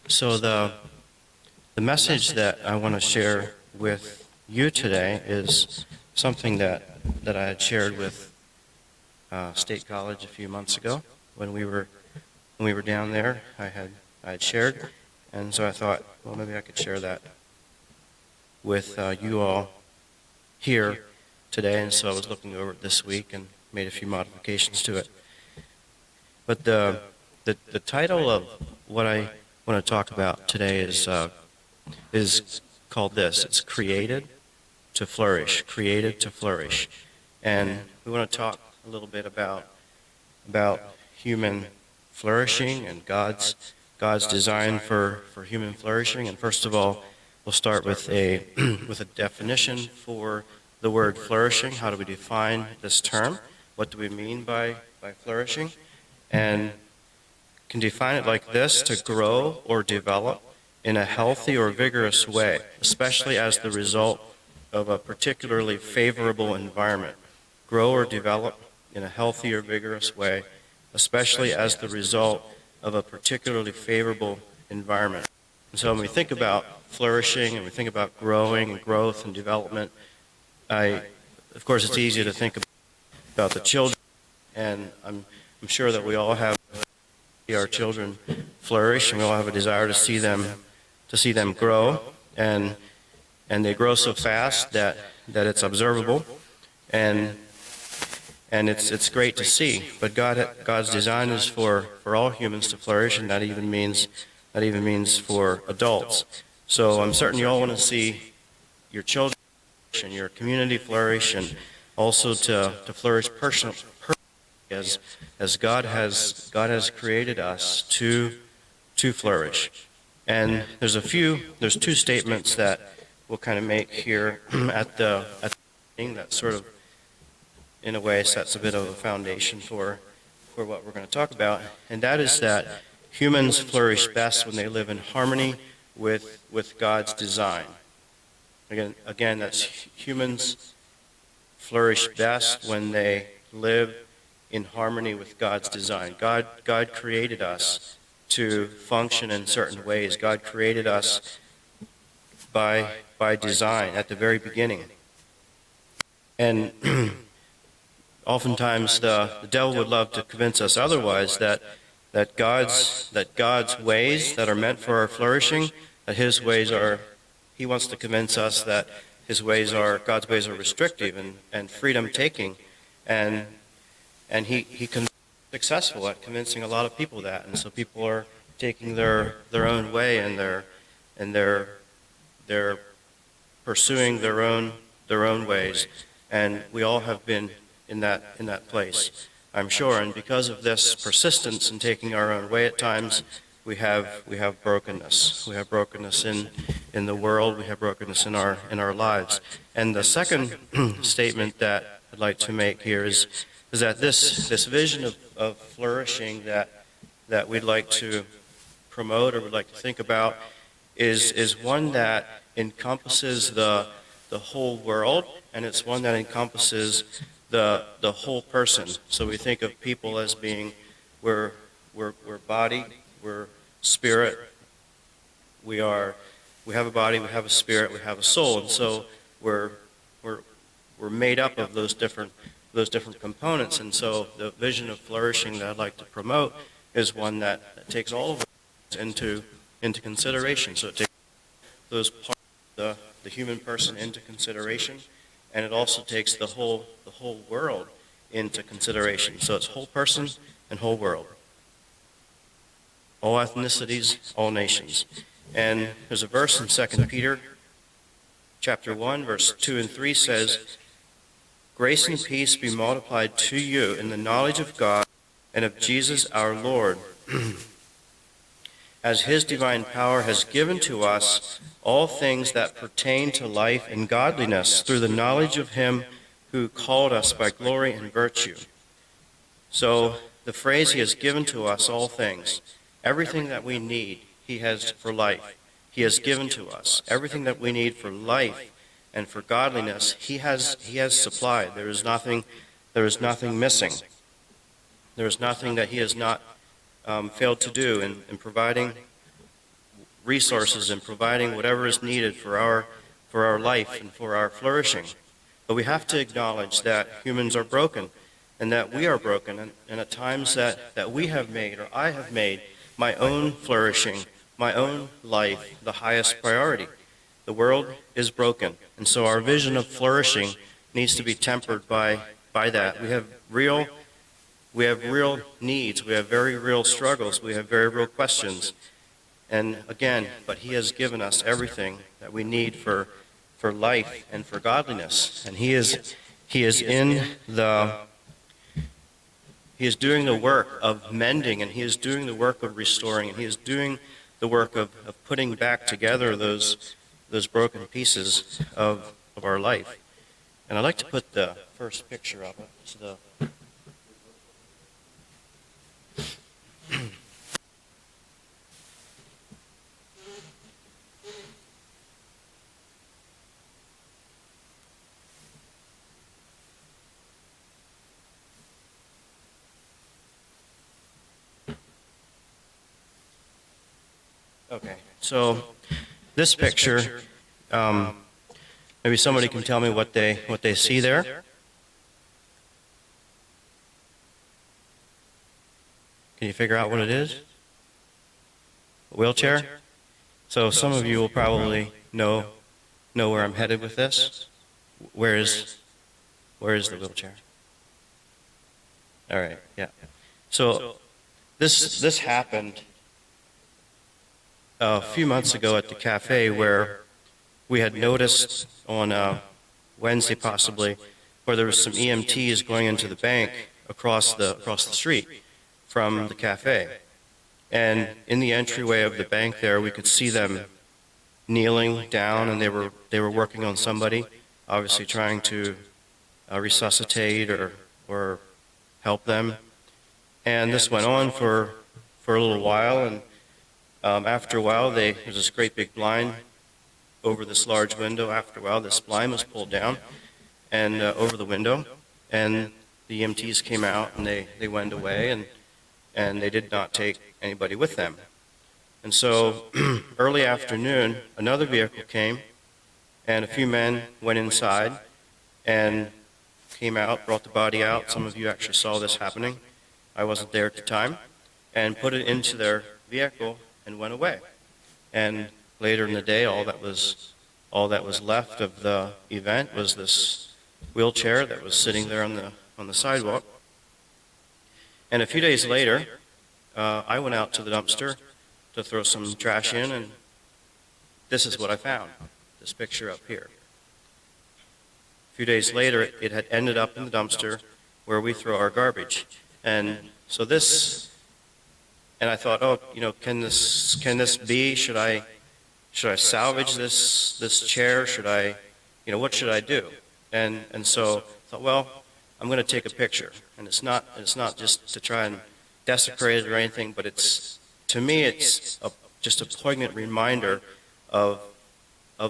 So the message that I want to share with you today is something that I had shared with State College a few months ago when we were down there. I had shared, and so I thought, well, maybe I could share that with you all here today. And so I was looking over it this week and made a few modifications to it. But the title of what I want to talk about today is called this. It's Created to Flourish. Created to Flourish. And we want to talk a little bit about human flourishing and God's design for human flourishing. And first of all, we'll start with a definition for the word flourishing. How do we define this term? What do we mean by flourishing? And can define it like this: to grow or develop in a healthy or vigorous way, especially as the result of a particularly favorable environment. Grow or develop in a healthy or vigorous way, especially as the result of a particularly favorable environment. And so when we think about flourishing and we think about growing and growth and development, of course it's easy to think about the children, and I'm sure that we all have our children flourish, and we all have a desire to see them grow, and they grow so fast that it's observable, and it's great to see. But God's design is for all humans to flourish, and that even means for adults. So I'm certain you all want to see your children flourish and your community flourish, and also to flourish personally, as God has created us to flourish. And there's two statements that we'll kind of make here at the beginning that sort of, in a way, sets a bit of a foundation for what we're going to talk about. And that is that humans flourish best when they live in harmony with God's design. Again, that's humans flourish best when they live in harmony with God's design. God created us to function in certain ways. God created us by design at the very beginning. And oftentimes the devil would love to convince us otherwise, that God's ways that are meant for our flourishing, that his ways are, he wants to convince us that God's ways are restrictive and freedom-taking. And he can be successful at convincing a lot of people that, and so people are taking their own way, and they're pursuing their own ways, and we all have been in that place, I'm sure. And because of this persistence in taking our own way at times, we have brokenness. We have brokenness in the world. We have brokenness in our lives. And the second statement that I'd like to make here is that this vision of flourishing that we'd like to promote or would like to think about is one that encompasses the whole world, and it's one that encompasses the whole person. So we think of people as being, we're body, we're spirit, we have a body, we have a spirit, we have a soul, and so we're made up of those different components. And so the vision of flourishing that I'd like to promote is one that takes all of it into consideration. So it takes those parts of the human person into consideration, and it also takes the whole world into consideration. So it's whole person and whole world, all ethnicities, all nations. And there's a verse in 2 Peter chapter 1, verse 2 and 3 says, "Grace and peace be multiplied to you in the knowledge of God and of Jesus our Lord, as his divine power has given to us all things that pertain to life and godliness through the knowledge of him who called us by glory and virtue." So the phrase, he has given to us all things, everything that we need, he has for life. He has given to us everything that we need for life and for godliness. He has supplied. There is nothing missing. There is nothing that he has not failed to do in providing resources and providing whatever is needed for our life and for our flourishing. But we have to acknowledge that humans are broken and that we are broken, and at times that we have made, or I have made, my own flourishing, my own life, the highest priority. The world is broken, and so our vision of flourishing needs to be tempered by that. We have real needs, we have very real struggles, we have very real questions. And again, but He has given us everything that we need for life and for godliness. And He is doing the work of mending, and He is doing the work of restoring, and He is doing the work of putting back together those broken pieces of our life. And I'd like to put the first picture up. It's okay, so this picture, maybe somebody can tell me what they see there. Can you figure out what it is? A wheelchair? So some of you will probably know where I'm headed with this. Where is the wheelchair? All right, yeah. So this happened a few months ago at the cafe, where we had noticed on Wednesday possibly, where there was some EMTs going into the bank across the street from the cafe. And in the entryway of the bank there, we could see them kneeling down, and they were working on somebody, obviously trying to resuscitate or help them. And this went on for a little while, and after a while, there's this great big blind over this large window. After a while, this blind was pulled down and over the window, and the EMTs came out, and they went away, and they did not take anybody with them. And so early afternoon, another vehicle came, and a few men went inside and came out, brought the body out. Some of you actually saw this happening. I wasn't there at the time. And put it into their vehicle and went away. And later in the day, all that was left of the event was this wheelchair that was sitting there on the sidewalk. And a few days later, I went out to the dumpster to throw some trash in, and this is what I found, this picture up here. A few days later, it had ended up in the dumpster where we throw our garbage. And so and I thought, oh, can this be? Should I salvage this chair? Should I, what should I do? And so I thought, well, I'm going to take a picture. And it's not just to try and desecrate it or anything, but to me it's just a poignant reminder of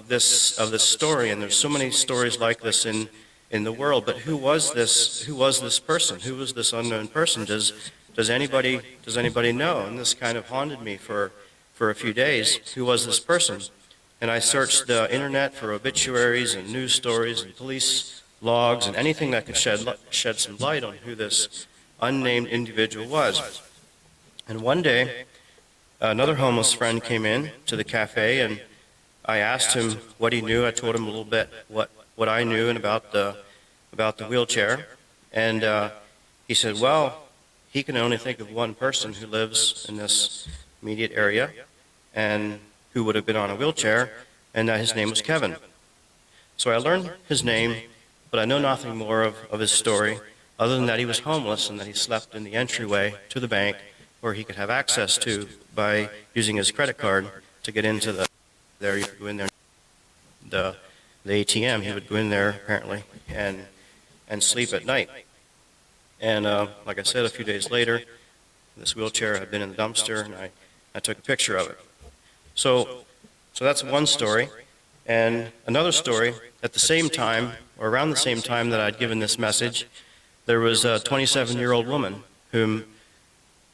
this story. And there's so many stories like this in the world. But who was this person? Who was this unknown person? Does anybody know? And this kind of haunted me for a few days. Who was this person? And I searched the internet for obituaries and news stories and police logs and anything that could shed some light on who this unnamed individual was. And one day, another homeless friend came in to the cafe, and I asked him what he knew. I told him a little bit what I knew and about the wheelchair. And he said, well, he can only think of one person who lives in this immediate area and who would have been on a wheelchair, and his name was Kevin. So I learned his name, but I know nothing more of his story other than that he was homeless and that he slept in the entryway to the bank where he could have access to by using his credit card to get into the ATM. He would go in there apparently and sleep at night. And like I said, a few days later, this wheelchair had been in the dumpster, and I took a picture of it. So that's one story. And another story, at the same time, or around the same time that I'd given this message, there was a 27-year-old woman who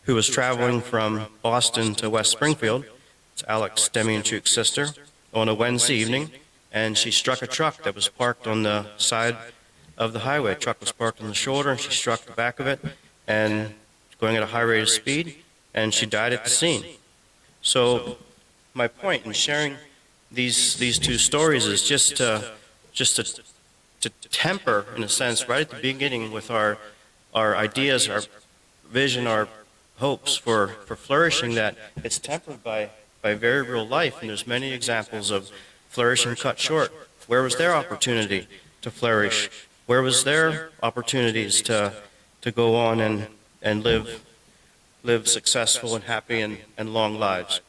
was traveling from Boston to West Springfield, It's Alex Demianchuk's sister, on a Wednesday evening, and she struck a truck that was parked on the side of the highway. The truck was parked on the shoulder, and she struck the back of it, and going at a high rate of speed, and she died at the scene. So my point in sharing these two stories is just to temper, in a sense, right at the beginning with our ideas, our vision, our hopes for flourishing, that it's tempered by very real life. And there's many examples of flourishing cut short. Where was their opportunity to flourish? Where was their opportunities to go on and live successful and happy and long lives?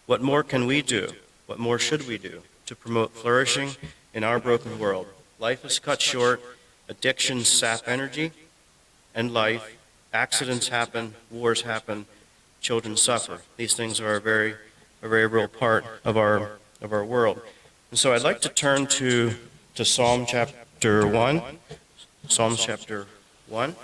What more can we do? What more should we do to promote flourishing in our broken world? Life is cut short, addictions sap energy and life, accidents happen, wars happen, children suffer. These things are a very real part of our world. And so I'd like to turn to Psalm chapter 1. Psalm chapter 1.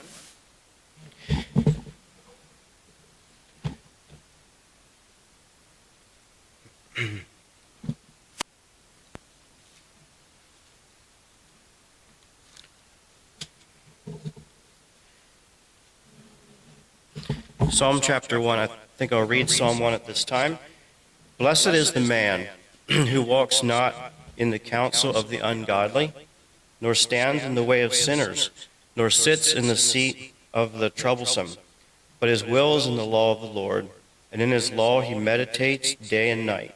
Psalm chapter 1, I think I'll read Psalm 1 at this time. Blessed is the man who walks not in the counsel of the ungodly, nor stands in the way of sinners, nor sits in the seat of the troublesome. But his will is in the law of the Lord, and in his law he meditates day and night.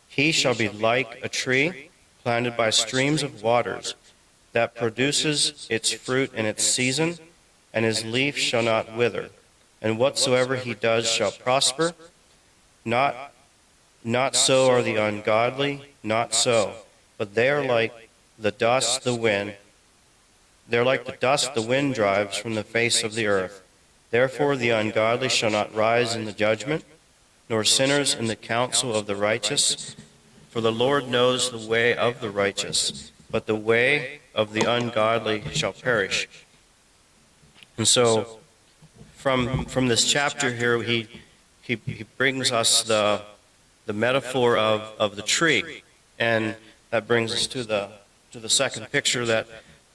He shall be like a tree planted by streams of waters, that produces its fruit in its season, and his leaf shall not wither. And whatsoever he does shall prosper. Not so are the ungodly, not so. But they are like the dust the wind. They are like the dust the wind drives from the face of the earth. Therefore the ungodly shall not rise in the judgment, nor sinners in the counsel of the righteous. For the Lord knows the way of the righteous, but the way of the ungodly shall perish. And so, from this chapter here, he brings us the metaphor of the tree, and that brings us to the second picture that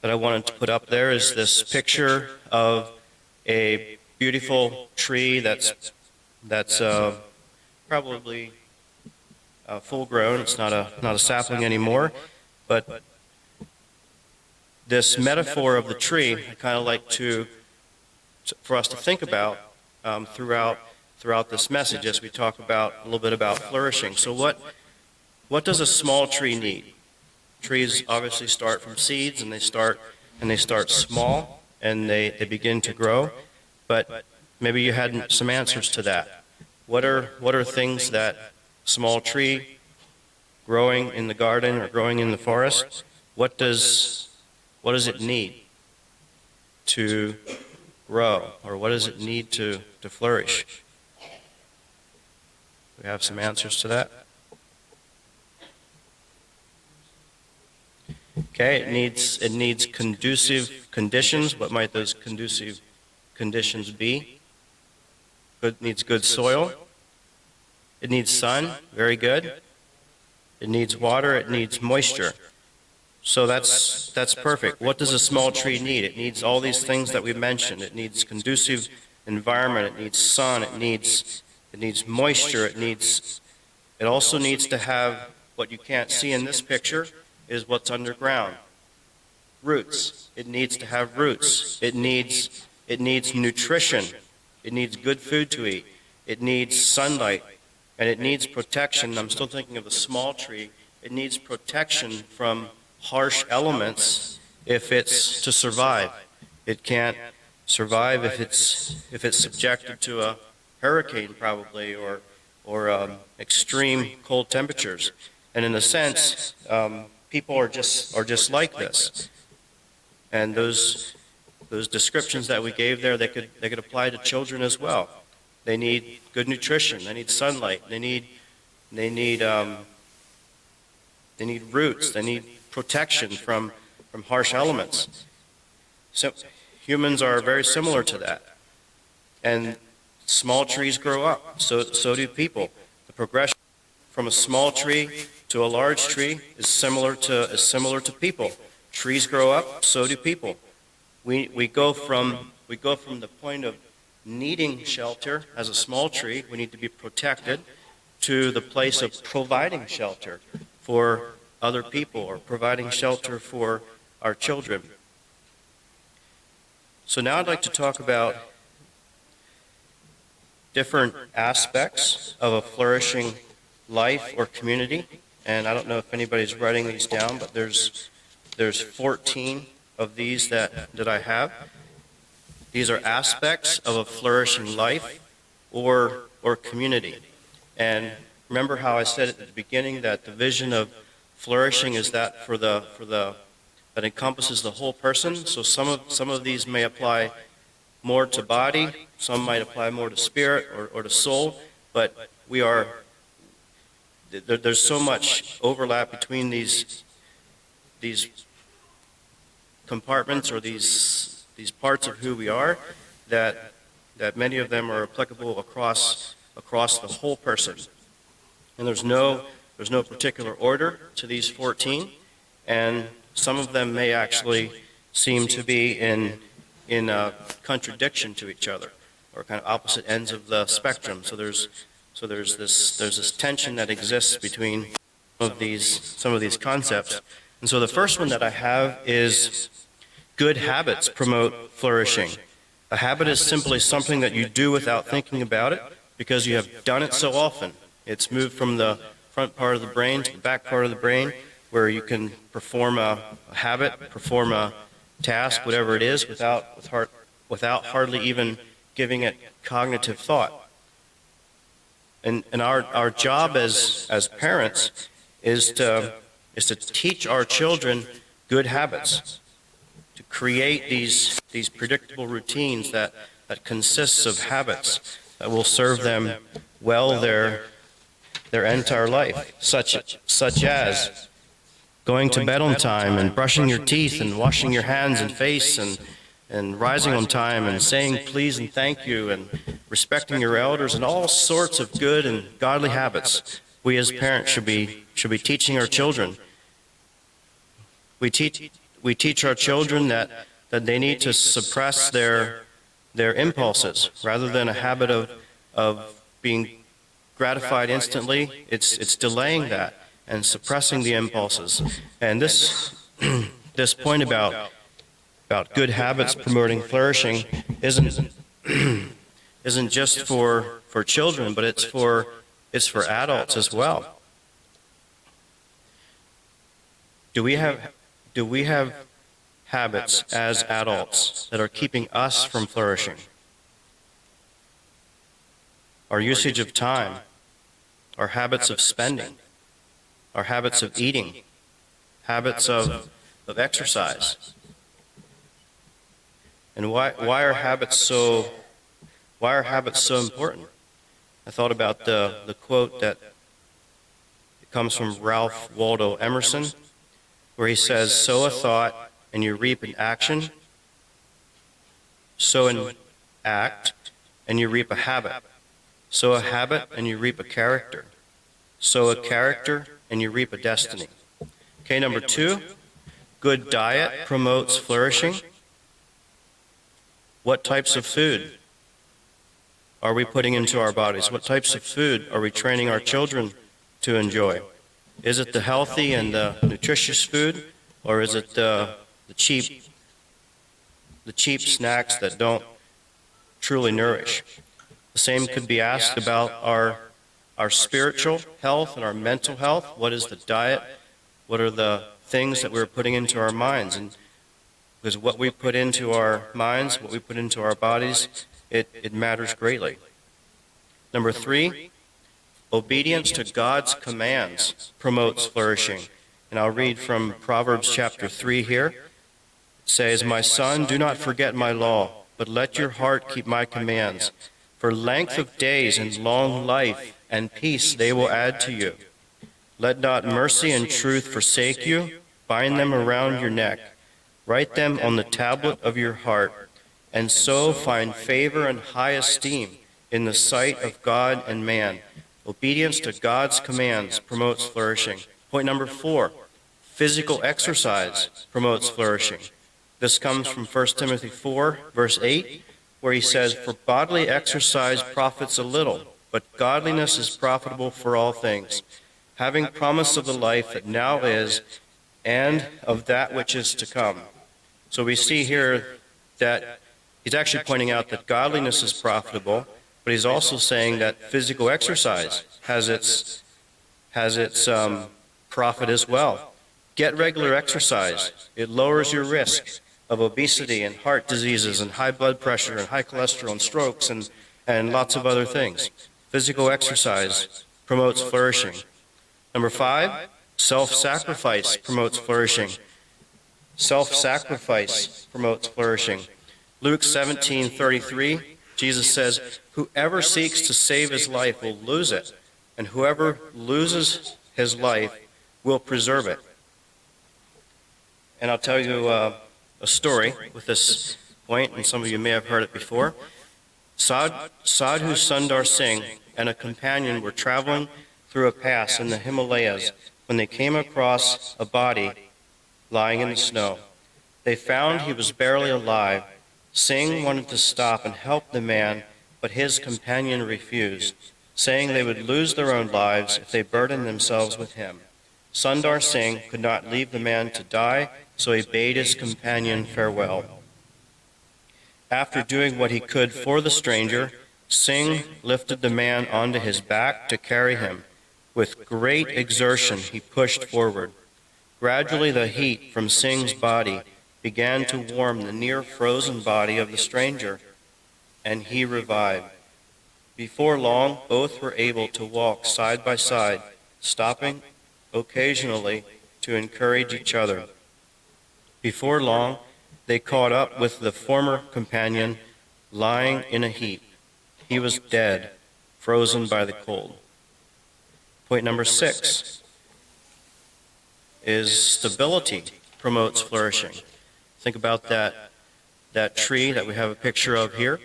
I wanted to put up there. Is this picture of a beautiful tree that's probably full grown. It's not a sapling anymore, but this metaphor of the tree I kind of like for us to think about throughout this message as we talk about a little bit about flourishing. So what does a small tree need? Trees obviously start from seeds, and they start small, and they begin to grow. But maybe you had some answers to that. What are things that small tree growing in the garden or growing in the forest, what does it need to grow, or what does it need to flourish? We have some answers to that. Okay, it needs conducive conditions. What might those conducive conditions be? It needs good soil. It needs sun, very good. It needs water, it needs moisture. So that's perfect. What does a small tree need? It needs all these things that we mentioned. It needs conducive environment, it needs sun, it needs moisture, it also needs to have what you can't see in this picture is what's underground. Roots. It needs to have roots. It needs nutrition. It needs good food to eat. It needs sunlight. And it needs protection. I'm still thinking of a small tree. It needs protection from harsh elements if it's to survive. It can't survive if it's subjected to a hurricane, probably, or extreme cold temperatures. And in a sense, people are just like this. And those descriptions that we gave there, they could apply to children as well. They need good nutrition. They need sunlight. They need roots. They need protection from harsh elements. So humans are very similar to that. And small trees grow up. So do people. The progression from a small tree to a large tree is similar to people. Trees grow up, so do people. We go from the point of needing shelter as a small tree, we need to be protected, to the place of providing shelter for other people or providing shelter for our children. So now I'd like to talk about different aspects of a flourishing life or community. And I don't know if anybody's writing these down, but there's 14 of these that I have. These are aspects of a flourishing life or community. And remember how I said at the beginning that the vision of flourishing is that that encompasses the whole person. So some of these may apply more to body, some might apply more to spirit or to soul, but there's so much overlap between these compartments or these parts of who we are that many of them are applicable across the whole person. And there's no particular order to these 14, and some of them may actually seem to be in contradiction to each other, or kind of opposite ends of the spectrum. So there's this tension that exists between some of these concepts. And so the first one that I have is good habits promote flourishing. A habit is simply something that you do without thinking about it because you have done it so often. It's moved from the front part of the brain to the back part of the brain, where you can perform a habit, perform a task, whatever it is, without hardly even giving it cognitive thought. And our job as parents is to teach our children good habits, to create these predictable routines that consists of habits that will serve them well their entire life, such as going to bed on time and brushing your teeth and washing your hands and face and rising on time and saying please and thank you and respecting your elders and all sorts of good and godly habits we as parents should be teaching our children. We teach our children that they need to suppress their impulses rather than a habit of being gratified instantly. It's delaying that and suppressing the impulses. And this point about good habits promoting flourishing isn't just for children, but it's for adults as well. Do we have habits as adults that are keeping us from flourishing? Our usage of time, our habits of spending, our habits of eating, habits of exercise. And why are habits so important? I thought about the quote that comes from Ralph Waldo Emerson, where he says, "Sow a thought and you reap an action. Sow an act and you reap a habit. Sow a habit and you reap a character. Sow a character and you reap a destiny." Okay, number 2, good diet promotes flourishing. What types of food are we putting into our bodies? What types of food are we training our children to enjoy? Is it the healthy and the nutritious food, or is it the cheap snacks that don't truly nourish? The same could be asked about our spiritual health and our mental health. What is the diet? What are the things that we're putting into our minds? And because what we put into our minds, what we put into our bodies, it matters greatly. Number 3, obedience to God's commands promotes flourishing. And I'll read from Proverbs chapter 3 here. It says, "My son, do not forget my law, but let your heart keep my commands. For length of days and long life and peace they will add to you. Let not mercy and truth forsake you. Bind them around your neck. Write them on the tablet of your heart, and so find favor and high esteem in the sight of God and man. Obedience to God's commands promotes flourishing. Point number 4, physical exercise promotes flourishing. This comes from 1 Timothy 4, verse 8, where he says, "For bodily exercise profits a little, but godliness is profitable for all things, having promise of the life that now is and of that which is to come." So we see here that he's actually pointing out that godliness is profitable, but he's also saying that physical exercise has its profit as well. Get regular exercise. It lowers your risk of obesity and heart diseases and high blood pressure and high cholesterol and strokes and lots of other things. Physical exercise promotes flourishing. Number 5, self-sacrifice promotes flourishing. Self-sacrifice promotes flourishing. Luke 17:33, Jesus says, "Whoever seeks to save his life will lose it, and whoever loses his life will preserve it." And I'll tell you a story with this point, and some of you may have heard it before. Sadhu Sundar Singh and a companion were traveling through a pass in the Himalayas when they came across a body lying in the snow. They found he was barely alive. Singh wanted to stop and help the man, but his companion refused, saying they would lose their own lives if they burdened themselves with him. Sundar Singh could not leave the man to die, so he bade his companion farewell. After doing what he could for the stranger, Singh lifted the man onto his back to carry him. With great exertion, he pushed forward. Gradually, the heat from Singh's body began to warm the near-frozen body of the stranger, and he revived. Before long, both were able to walk side by side, stopping occasionally to encourage each other. Before long, they caught up with the former companion lying in a heap. He was dead, frozen by the cold. Point number 6 is stability promotes flourishing. Think about that tree that we have a picture of here.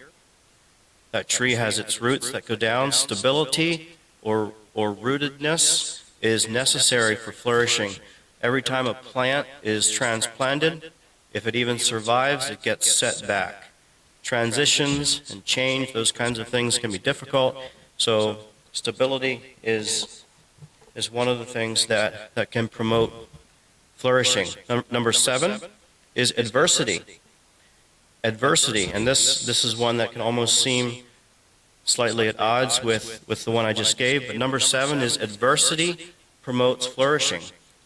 That tree has its roots that go down. Stability or rootedness is necessary for flourishing. Every time a plant is transplanted, if it even survives, it gets set back. Transitions and change, those kinds of things can be difficult, so stability is one of the things that can promote flourishing. Number 7 is adversity. Adversity, and this is one that can almost seem slightly at odds with the one I just gave, but number 7 is adversity promotes flourishing.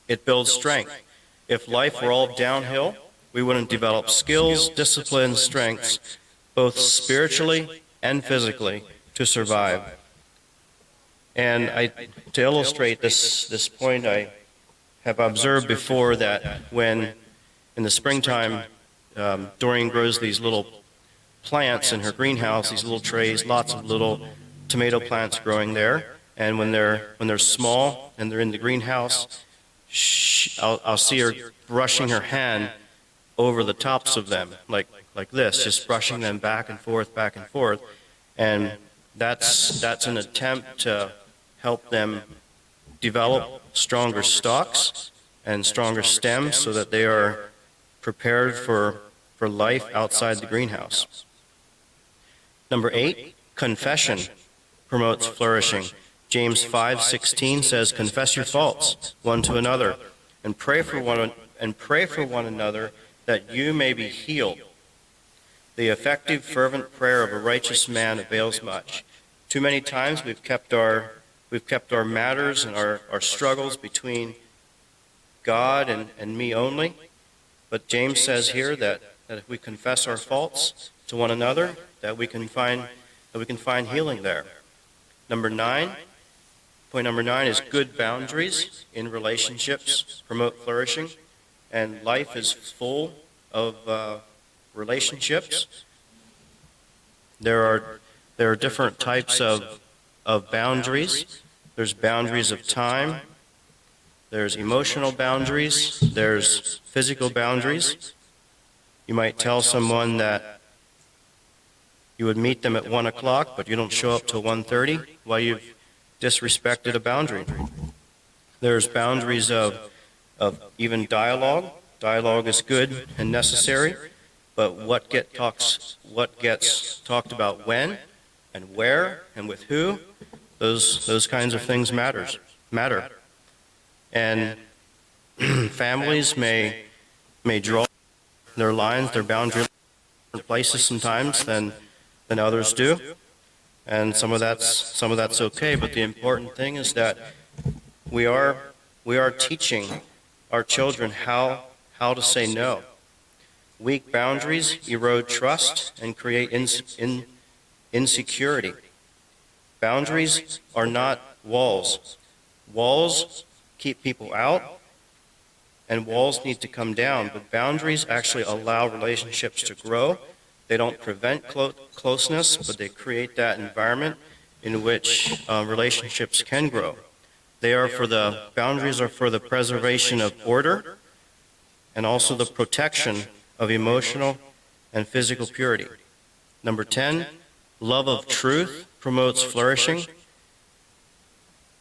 It builds strength. If life were all downhill, we wouldn't develop skills, discipline, strengths, both spiritually and physically, to survive. And to illustrate this point, I have observed before that when in the springtime, Doreen grows these little plants in her greenhouse, these little trays, lots of little tomato plants growing there. And when they're small and they're in the greenhouse, I'll see her brushing her hand over the tops of them, like this, just brushing them back and forth, and that's an attempt to help them develop stronger stalks and stronger stems so that they are prepared for life outside the greenhouse. Number 8, confession promotes flourishing. James 5:16 says, "Confess your faults one to another, and pray for one another that you may be healed. The effective, fervent prayer of a righteous man avails much." Too many times we've kept our matters and our struggles between God and me only. But James says here that if we confess our faults to one another, that we can find healing there. Point number 9 is good boundaries in relationships promote flourishing, and life is full of relationships. There are different types of boundaries. There's boundaries of time. There's emotional boundaries. There's physical boundaries. You might tell someone that you would meet them at 1 o'clock, but you don't show up till 1:30. Well, disrespected a boundary. There's boundaries of even dialogue. Dialogue is good and necessary, but what gets talked about when and where and with who, those kinds of things matter. And families may draw their lines, their boundaries in different places sometimes than others do. And some of that's okay, but the important thing is that we are teaching our children how to say no. Weak boundaries erode trust and create insecurity. Boundaries are not walls. Walls keep people out, and walls need to come down, but boundaries actually allow relationships to grow. They don't prevent closeness, but they create that environment in which relationships can grow. Boundaries are for the preservation of order and also the protection of emotional and physical purity. Number 10, love of truth promotes flourishing.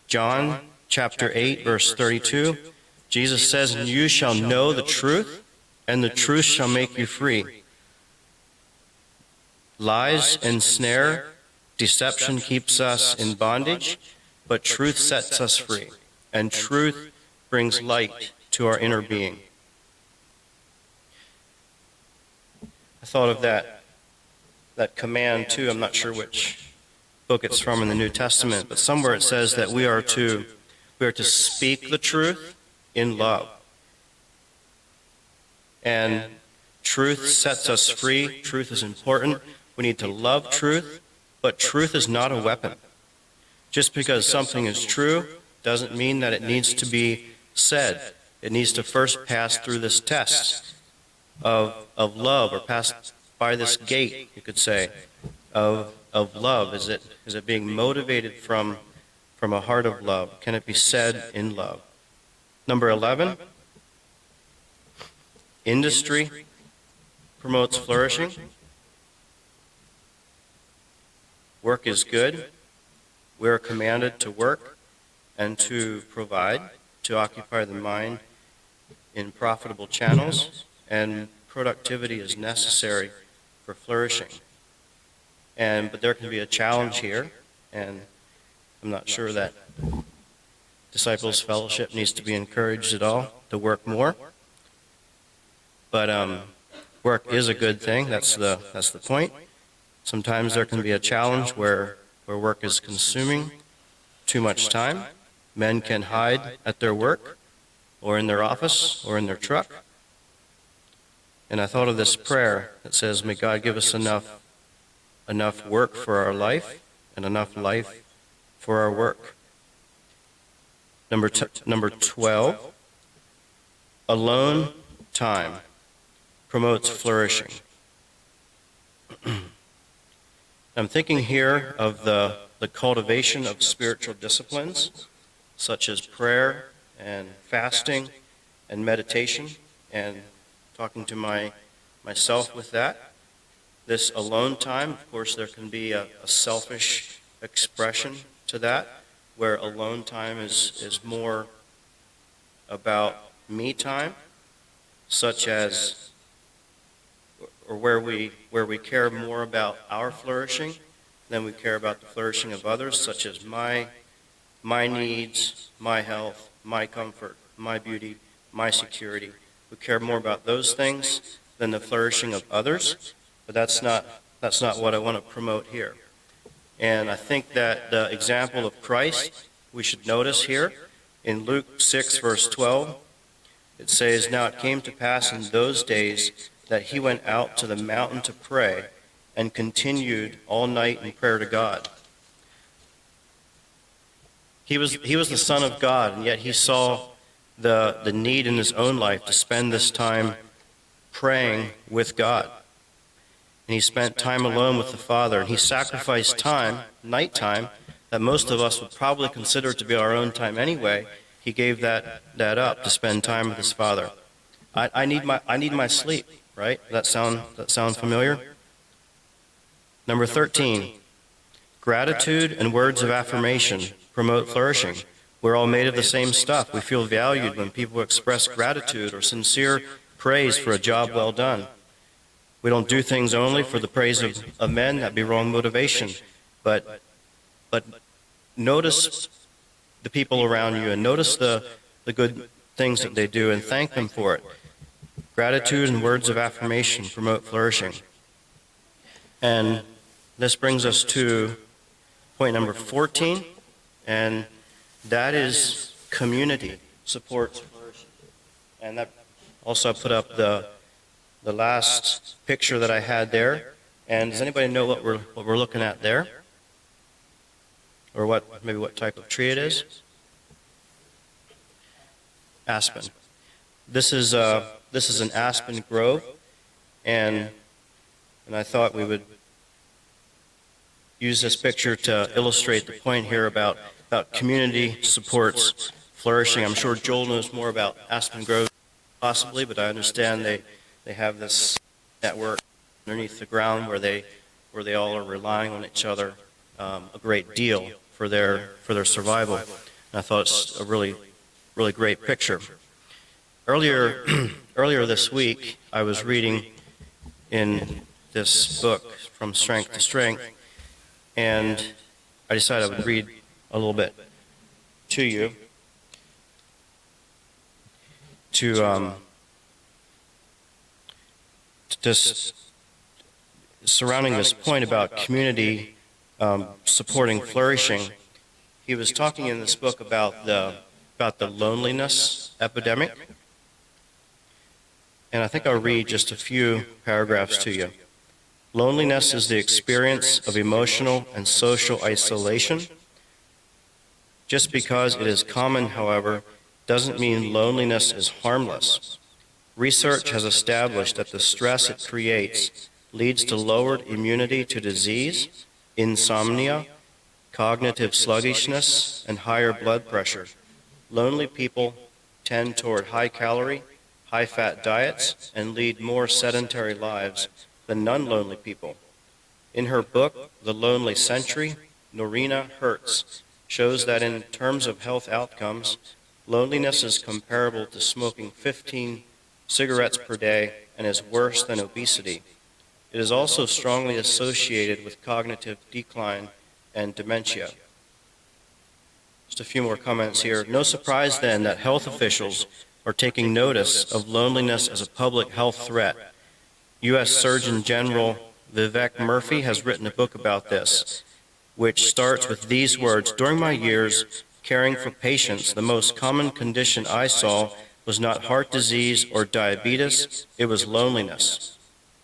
John chapter 8, verse 32, Jesus says, "And you shall know the truth, and the truth shall make you free." Lies ensnare, deception keeps us in bondage, but truth sets us free, and truth brings light to our inner being. I thought of that command too. I'm not sure which book it's from in the New Testament, but somewhere it says that we are to speak the truth in love. And truth sets us free. Truth is important. We need to love truth, but truth is not a weapon. Just because something is true doesn't mean that it needs to be said. It needs to first pass through this test of love, or pass by this gate, you could say, of love. Is it being motivated from a heart of love? Can it be said in love? Number 11, industry promotes flourishing. Work is good. We are commanded to work and to provide, to occupy the mind in profitable channels, and productivity is necessary for flourishing. But there can be a challenge here, and I'm not sure that Disciples Fellowship needs to be encouraged at all to work more. But work is a good thing. That's the point. Sometimes there can be a challenge where work is consuming too much time. Men can hide at their work, or in their office, or in their truck. And I thought of this prayer that says, "May God give us enough work for our life, and enough life for our work." Number 12, alone time promotes flourishing. I'm thinking here of the cultivation of spiritual disciplines, such as prayer and fasting and meditation, and talking to myself with that. This alone time, of course, there can be a selfish expression to that, where alone time is more about me time, such as, or where we care more about our flourishing than we care about the flourishing of others, such as my needs, my health, my comfort, my beauty, my security. We care more about those things than the flourishing of others, but that's not what I want to promote here. And I think that the example of Christ, we should notice here, in Luke 6, verse 12, it says, "Now it came to pass in those days that he went out to the mountain to pray, and continued all night in prayer to God." He was the Son of God, and yet he saw the need in his own life to spend this time praying with God. And he spent time alone with the Father, and he sacrificed time, nighttime, that most of us would probably consider to be our own time anyway. He gave that up to spend time with his Father. I need my sleep, right? That sound familiar? Number 13, gratitude and words of affirmation promote flourishing. We're all made of the same stuff. We feel valued when people express gratitude or sincere praise for a job well done. We don't do things only for the praise of men. That'd be wrong motivation. But notice the people around you and notice the good things that they do and thank them for it. Gratitude and words of affirmation promote flourishing. And this brings us to point number 14, and that is community supports flourishing. And that also I put up the last picture that I had there. And does anybody know what we're looking at there? Or maybe what type of tree it is? Aspen. This is an aspen grove, and I thought we would use this picture to illustrate the point here about community supports flourishing. I'm sure Joel knows more about aspen grove possibly, but I understand they have this network underneath the ground where they all are relying on each other a great deal for their survival. And I thought it's a really great picture. Earlier this week, I was reading in this book, From Strength to Strength, and I decided I would read a little bit to you to just surrounding this point about community supporting flourishing. He was talking in this book about the loneliness epidemic. And I think I'll read just a few paragraphs to you. Loneliness is the experience of emotional and social isolation. Just because it is common, however, doesn't mean loneliness is harmless. Research has established that the stress it creates leads to lowered immunity to disease, insomnia, cognitive sluggishness, and higher blood pressure. Lonely people tend toward high-calorie, high-fat diets and lead more sedentary lives than non-lonely people. In her book, The Lonely Century, Norina Kurtz shows that in terms of health outcomes, loneliness is comparable to smoking 15 cigarettes per day and is worse than obesity. It is also strongly associated with cognitive decline and dementia. Just a few more comments here. No surprise then that health officials are taking notice of loneliness as a public health threat. U.S. Surgeon General Vivek Murthy has written a book about this, which starts with these words: "During my years caring for patients, the most common condition I saw was not heart disease or diabetes, it was loneliness."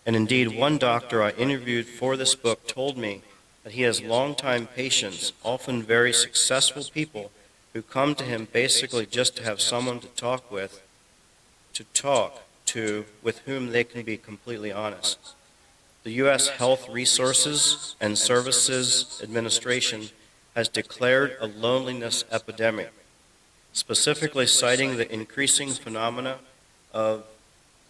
And indeed, one doctor I interviewed for this book told me that he has longtime patients, often very successful people, who come to him basically just to have someone to talk to, with whom they can be completely honest. The U.S. Health Resources and Services Administration has declared a loneliness epidemic, specifically citing the increasing phenomena of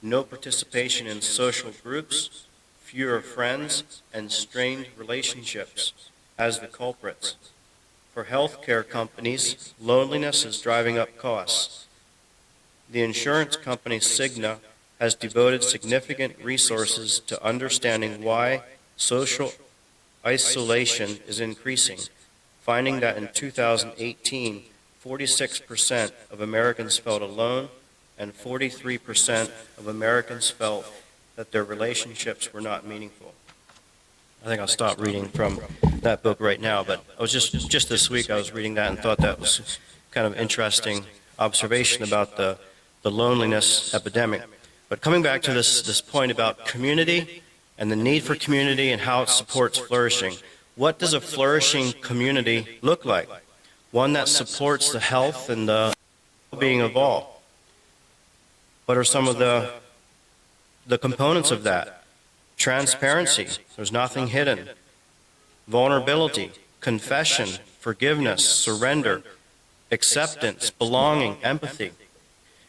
no participation in social groups, fewer friends, and strained relationships as the culprits. For healthcare companies, loneliness is driving up costs. The insurance company Cigna has devoted significant resources to understanding why social isolation is increasing, finding that in 2018, 46% of Americans felt alone and 43% of Americans felt that their relationships were not meaningful. I think I'll stop reading from that book right now, but I was just this week I was reading that and thought that was kind of interesting observation about the loneliness epidemic. But coming back to this point about community and the need for community and how it supports flourishing, what does a flourishing community look like? One that supports the health and the well-being of all. What are some of the components of that? Transparency, there's nothing hidden. Vulnerability, confession, forgiveness, surrender, acceptance, belonging, empathy.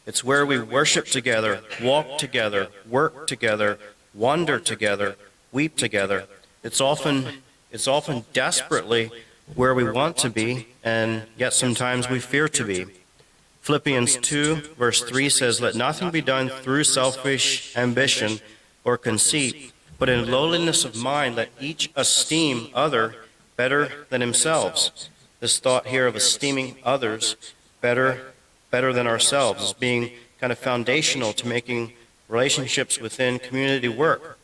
It's where we worship together, walk together, work together, wonder together, weep together. It's often desperately where we want to be, and yet sometimes we fear to be. Philippians 2, verse 3 says, "Let nothing be done through selfish ambition or conceit, but in lowliness of mind let each esteem other better than themselves." This thought here of esteeming others better than ourselves is being kind of foundational to making relationships within community work.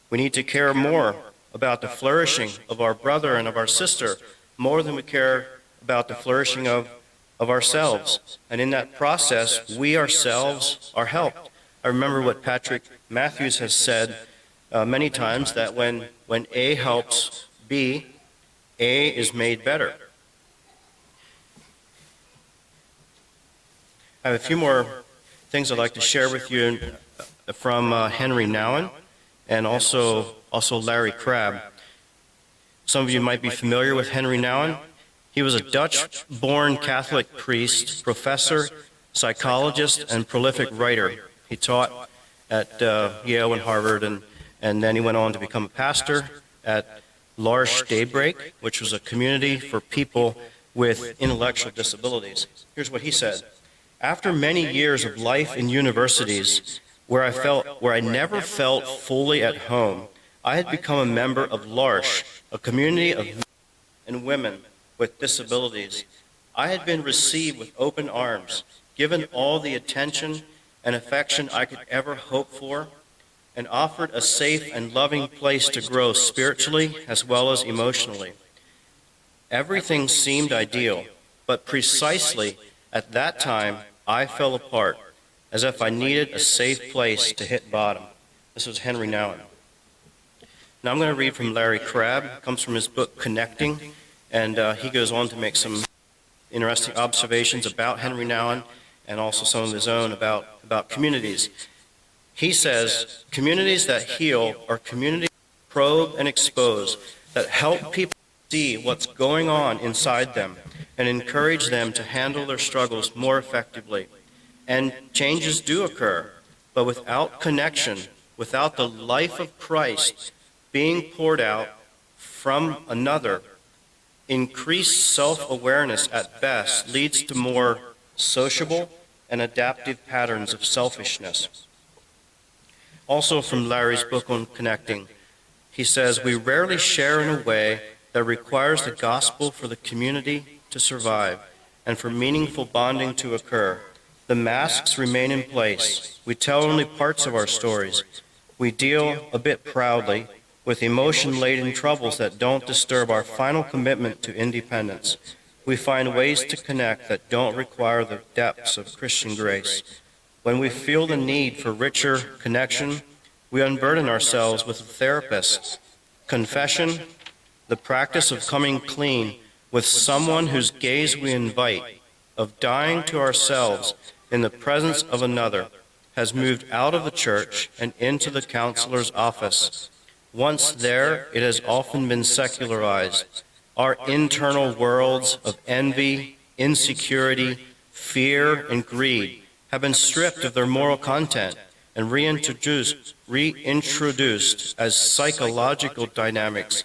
We need to care more about the flourishing of our brother and of our sister more than we care about the flourishing of ourselves. And in that process, we ourselves are helped. I remember what Patrick Matthews has said many times, that when A helps B, A is made better. I have a few more things I'd like to share with you from Henry Nouwen and also Larry Crabb. Some of you might be familiar with Henry Nouwen. He was a Dutch-born Catholic priest, professor, psychologist, and prolific writer. He taught at Yale and Harvard, and then he went on to become a pastor at L'Arche Daybreak, which was a community for people with intellectual disabilities. Here's what he said: "After many years of life in universities where I never felt fully at home, I had become a member of L'Arche, a community of men and women with disabilities. I had been received with open arms, given all the attention and affection I could ever hope for, and offered a safe and loving place to grow spiritually as well as emotionally. Everything seemed ideal, but precisely at that time I fell apart, as if I needed a safe place to hit bottom." This was Henry Nouwen. Now I'm going to read from Larry Crabb. It comes from his book, Connecting, and he goes on to make some interesting observations about Henry Nouwen and also some of his own about communities. He says, "Communities that heal are communities that probe and expose, that help people see what's going on inside them and encourage them to handle their struggles more effectively. And changes do occur, but without connection, without the life of Christ being poured out from another, increased self-awareness at best leads to more sociable and adaptive patterns of selfishness." Also from Larry's book on Connecting, he says, "We rarely share in a way that requires the gospel for the community to survive and for meaningful bonding to occur. The masks remain in place. We tell only parts of our stories. We deal a bit proudly with emotion-laden troubles that don't disturb our final commitment to independence. We find ways to connect that don't require the depths of Christian grace. When we feel the need for richer connection, we unburden ourselves with a therapist. Confession, the practice of coming clean with someone whose gaze we invite, of dying to ourselves in the presence of another, has moved out of the church and into the counselor's office. Once there, it has often been secularized. Our internal worlds of envy, insecurity, fear, and greed have been stripped of their moral content and reintroduced as psychological dynamics,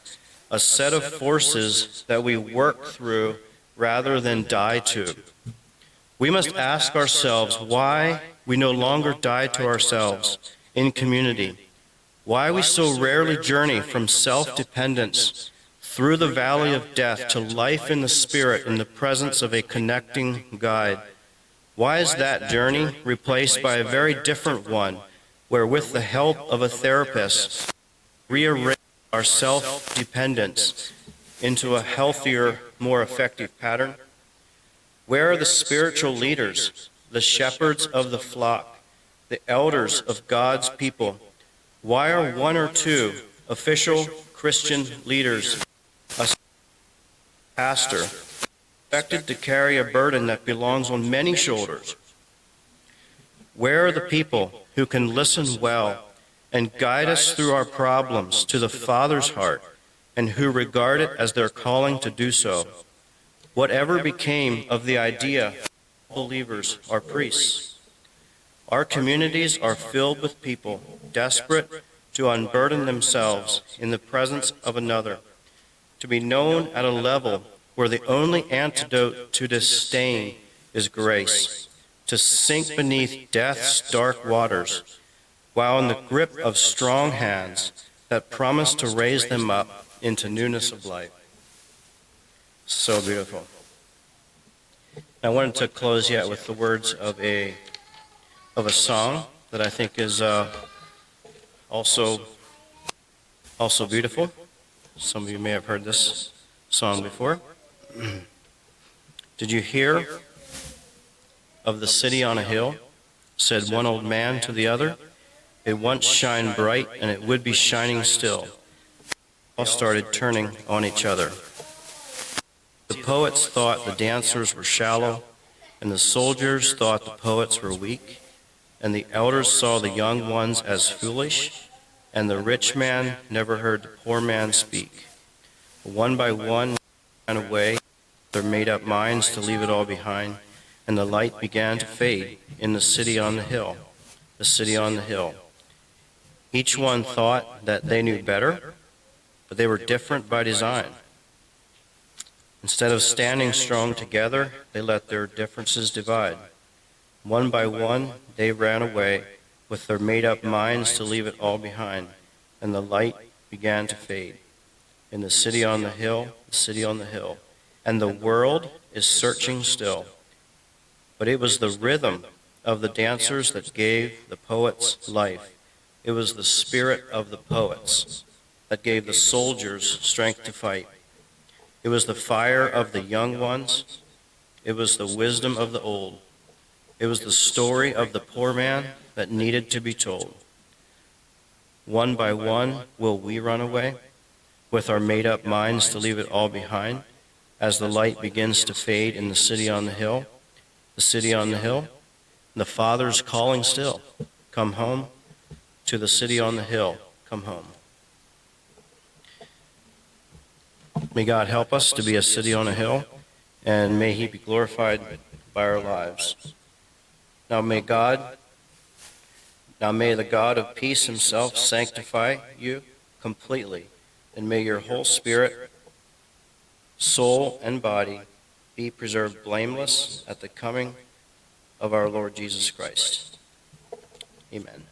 a set of forces that we work through rather than die to. We must ask ourselves why we no longer die to ourselves in community, why we so rarely journey from self-dependence through the valley of death to life in the Spirit in the presence of a connecting guide. Why is that journey replaced by a very different one, where with the help of a therapist, we rearrange our self-dependence into a healthier, more effective pattern? Where are the spiritual leaders, the shepherds of the flock, the elders of God's people? Why are one or two official Christian leaders, a pastor, expected to carry a burden that belongs on many shoulders? Where are the people who can listen well and guide us through our problems to the Father's heart, and who regard it as their calling to do so? Whatever became of the idea all believers are priests? Our communities are filled with people desperate to unburden themselves in the presence of another, to be known at a level where the only antidote to disdain is grace, to sink beneath death's dark waters, while in the grip of strong hands that promise to raise them up into newness of life. So beautiful. I wanted to close yet with the words of a song that I think is also beautiful. Some of you may have heard this song before. Did you hear of the city on a hill? Said one old man to the other. It once shined bright, and it would be shining still. All started turning on each other. The poets thought the dancers were shallow, and the soldiers thought the poets were weak, and the elders saw the young ones as foolish, and the rich man never heard the poor man speak. One by one ran away, their made-up minds to leave it all behind, and the light began to fade in the city on the hill, the city on the hill. Each one thought that they knew better, but they were different by design. Instead of standing strong together, they let their differences divide. One by one, they ran away with their made-up minds to leave it all behind, and the light began to fade in the city on the hill, the city on the hill. And the world is searching still. But it was the rhythm of the dancers that gave the poets life. It was the spirit of the poets that gave the soldiers strength to fight. It was the fire of the young ones. It was the wisdom of the old. It was the story of the poor man that needed to be told. One by one, will we run away with our made-up minds to leave it all behind as the light begins to fade in the city on the hill, the city on the hill? The Father's calling still, come home to the city on the hill, come home. May God help us to be a city on a hill, and may he be glorified by our lives. Now may the God of peace himself sanctify you completely, and may your whole spirit, soul, and body be preserved blameless at the coming of our Lord Jesus Christ. Amen.